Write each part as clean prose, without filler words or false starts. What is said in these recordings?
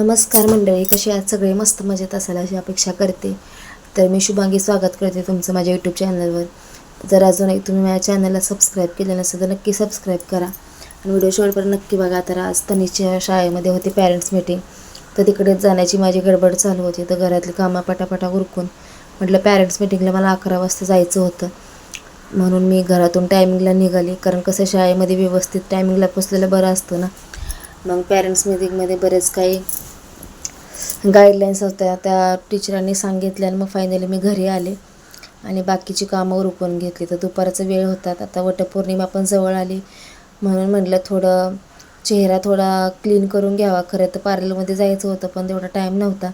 नमस्कार मंडळी, कशी आहात सगळे? मस्त मजेत असाल अशी अपेक्षा करते. तर मी शुभांगी स्वागत करते तुमचं माझ्या यूट्यूब चॅनलवर. जर अजूनही तुम्ही माझ्या चॅनलला सबस्क्राईब केलं नसेल तर नक्की सबस्क्राईब करा आणि व्हिडिओ शेवटपर्यंत नक्की बघा. तर आज तनिषच्या शाळेमध्ये होती पॅरेंट्स मीटिंग, तर तिकडेच जाण्याची माझी गडबड चालू होती. तर घरातली कामं पटापटा उरकून म्हटलं पॅरेंट्स मीटिंगला मला 11 वाजता जायचं होतं, म्हणून मी घरातून टायमिंगला निघाली. कारण कसं शाळेमध्ये व्यवस्थित टायमिंगला पोचलेलं बरं असतं ना. मग पॅरेंट्स मीटिंगमध्ये बरेच काही गाईडलाईन्स होत्या, त्या टीचरांनी सांगितल्या आणि मग फायनली मी घरी आले आणि बाकीची कामं उरकून घेतली. तर दुपारचा वेळ होता, आता वटपौर्णिमा पण जवळ आली, म्हणून म्हटलं थोडं चेहरा थोडा क्लीन करून घ्यावा. खरं तर पार्लरमध्ये जायचं होतं पण तेवढा टाईम नव्हता.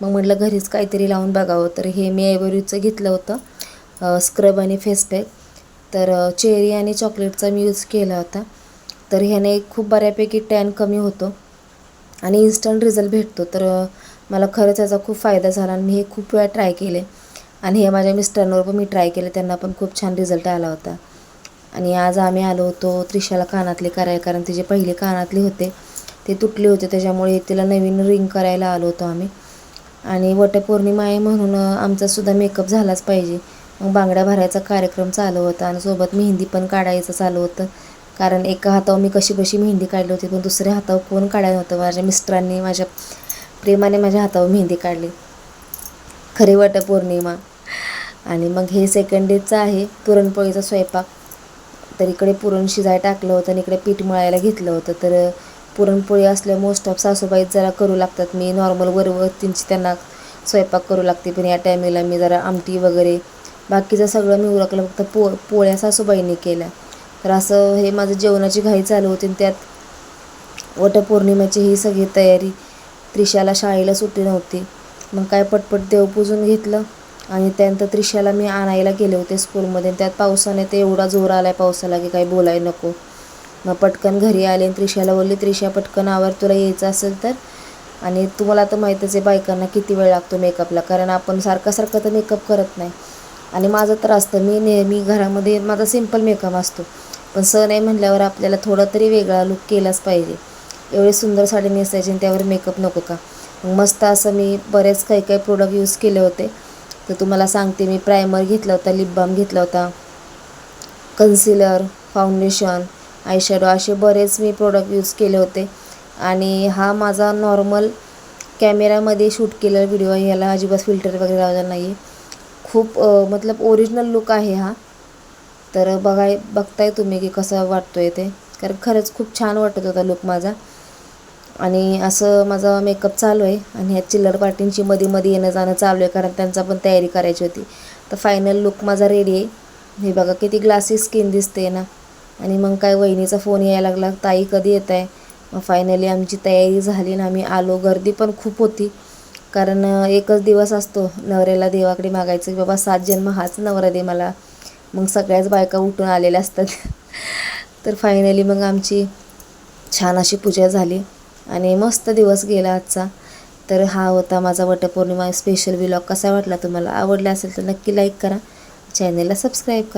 मग म्हटलं घरीच काहीतरी लावून बघावं. तर हे मी एव्हरीचं घेतलं होतं स्क्रब आणि फेस पॅक. तर चेरी आणि चॉकलेटचा मी यूज केला होता. तर ह्याने खूप बऱ्यापैकी टॅन कमी होतो आणि इन्स्टंट रिझल्ट भेटतो. तर मला खरंच याचा खूप फायदा झाला आणि मी हे खूप वेळा ट्राय केले आणि हे माझ्या मिस्टरांवर पण मी ट्राय केले, त्यांना पण खूप छान रिझल्ट आला होता. आणि आज आम्ही आलो होतो त्रिशाला कानातले करायला, कारण तिचे पहिले कानातले होते ते तुटले होते, त्याच्यामुळे तिला नवीन रिंग करायला आलो होतो आम्ही. आणि वटपौर्णिमा आहे म्हणून आमचासुद्धा मेकअप झालाच पाहिजे. मग बांगड्या भरायचा कार्यक्रम चालू होता आणि सोबत मेहंदी पण काढायचं चालू होतं. कारण एका हातावर मी कशी मेहंदी काढली होती, पण दुसऱ्या हातावर कोण काढायला नव्हतं. माझ्या मिस्टरांनी माझ्या प्रेमाने माझ्या हातावर मेहंदी काढली, खरी वटपौर्णिमा. आणि मग हे सेकंड डेचं आहे पुरणपोळीचा स्वयंपाक. तर इकडे पुरण शिजायला टाकलं होतं आणि इकडे पीठ मळायला घेतलं होतं. तर पुरणपोळी असल्या मोस्ट ऑफ सासूबाईच जरा करू लागतात, मी नॉर्मल वरवर त्यांना स्वयंपाक करू लागते. पण या टायमिंगला मी जरा आमटी वगैरे बाकीचं सगळं मी उरकलं, फक्त पोळ्या सासूबाईंनी केल्या. तर असं हे माझं जेवणाची घाई चालू होती. त्यात वटपौर्णिमेची ही सगळी तयारी, त्रिशाला शाळेला सुट्टी नव्हती. मग काय पटपट देवपूजून घेतलं आणि त्यानंतर त्रिशाला मी आणायला गेले होते स्कूलमध्ये. त्यात पावसाने ते एवढा जोर आला आहे पावसाला की काही बोलायला नको. मग पटकन घरी आले आणि त्रिशाला बोलली, त्रिशा पटकन आवर, तुला यायचं असेल तर. आणि तुम्हाला तर माहीतच आहे बायकांना किती वेळ लागतो मेकअपला, कारण आपण सारखं तर मेकअप करत नाही. आणि माझं तर असतं, मी नेहमी घरामध्ये माझा सिम्पल मेकअप असतो, पण सण आहे म्हटल्यावर आपल्याला थोडा तरी वेगळा लुक केलाच पाहिजे. एवढी सुंदर साडी नेसायची आणि त्यावर मेकअप नको का? मग मस्त असं मी बरेच काही प्रोडक्ट यूज केले होते. तर तुम्हाला सांगते, मी प्रायमर घेतला होता, लिप बाम घेतला होता, कन्सिलर, फाउंडेशन, आयशॅडो, असे बरेच मी प्रोडक्ट यूज केले होते. आणि हा माझा नॉर्मल कॅमेरामध्ये शूट केलेला व्हिडिओ आहे, ह्याला अजिबात फिल्टर वगैरे लावलेला नाही आहे. खूप मतलब ओरिजिनल लुक आहे हा. तर बघताय तुम्ही की कसं वाटतो आहे ते, कारण खरंच खूप छान वाटत होता लुक माझा. आणि असं माझा मेकअप चालू आहे आणि ह्या चिल्लर पार्टींची मध्ये येणं जाणं चालू आहे, कारण त्यांचा पण तयारी करायची होती. तर फायनल लुक माझा रेडी आहे. हे बघा किती ग्लासी स्किन दिसते ना. आणि मग काय वहिनीचा फोन यायला लागला, ताई कधी येत आहे? मग फायनली आमची तयारी झाली आणि आम्ही आलो. गर्दी पण खूप होती, कारण एकच दिवस असतो नवऱ्याला देवाकडे मागायचं की बाबा 7 जन्म हाच नवरा दे मला. मग सगळ्याच बायका उठून आलेल्या असतात. तर फायनली मग आमची छान अशी पूजा झाली आणि मस्त दिवस गेला आजचा. तर हा होता माझा वटपौर्णिमा स्पेशल व्लॉग. कसा वाटला तुम्हाला? आवडला असेल तर नक्की लाईक करा, चॅनलला सबस्क्राईब करा.